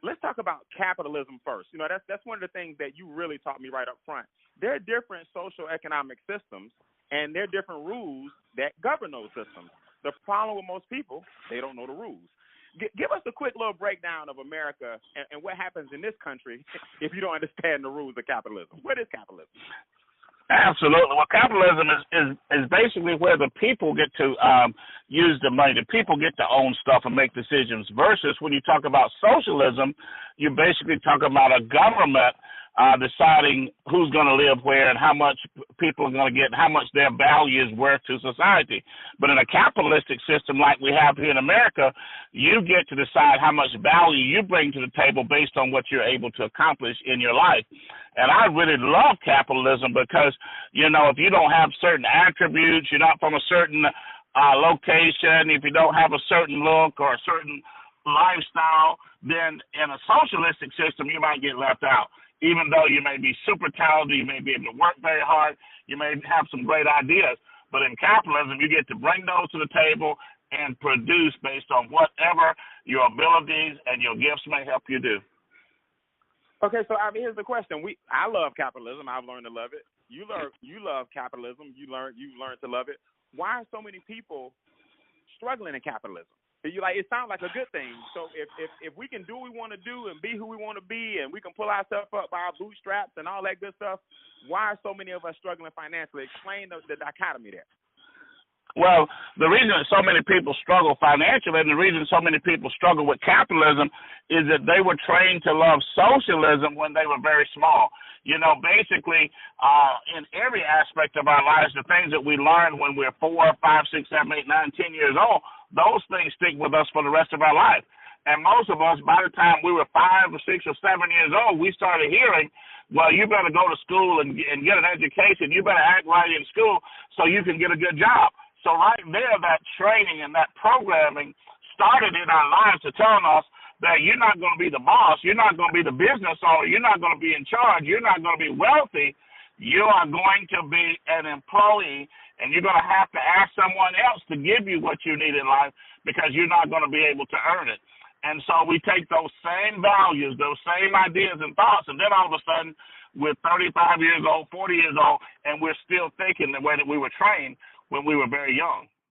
let's talk about capitalism first. You know, that's one of the things that you really taught me right up front. There are different social economic systems, and there are different rules that govern those systems. The problem with most people, they don't know the rules. Give us a quick little breakdown of America and what happens in this country if you don't understand the rules of capitalism. What is capitalism? Absolutely. Well, capitalism is basically where the people get to use the money. The people get to own stuff and make decisions. Versus when you talk about socialism, you basically talk about a government deciding who's going to live where and how much people are going to get, and how much their value is worth to society. But in a capitalistic system like we have here in America, you get to decide how much value you bring to the table based on what you're able to accomplish in your life. And I really love capitalism because, you know, if you don't have certain attributes, you're not from a certain location, if you don't have a certain look or a certain lifestyle, then in a socialistic system, you might get left out. Even though you may be super talented, you may be able to work very hard, you may have some great ideas. But in capitalism, you get to bring those to the table and produce based on whatever your abilities and your gifts may help you do. Okay, so here's the question. I love capitalism. I've learned to love it. You love capitalism. You've learned to love it. Why are so many people struggling in capitalism? It sounds like a good thing. So if we can do what we want to do and be who we want to be, and we can pull ourselves up by our bootstraps and all that good stuff, why are so many of us struggling financially? Explain the dichotomy there. Well, the reason that so many people struggle financially and the reason so many people struggle with capitalism is that they were trained to love socialism when they were very small. You know, basically, in every aspect of our lives, the things that we learn when we're 4, 5, 6, 7, 8, 9, 10 years old, those things stick with us for the rest of our life. And most of us, by the time we were 5 or 6 or 7 years old, we started hearing, well, you better go to school and get an education. You better act right in school so you can get a good job. So right there, that training and that programming started in our lives to telling us that you're not going to be the boss, you're not going to be the business owner, you're not going to be in charge, you're not going to be wealthy, you are going to be an employee, and you're going to have to ask someone else to give you what you need in life because you're not going to be able to earn it. And so we take those same values, those same ideas and thoughts, and then all of a sudden we're 35 years old, 40 years old, and we're still thinking the way that we were trained when we were very young.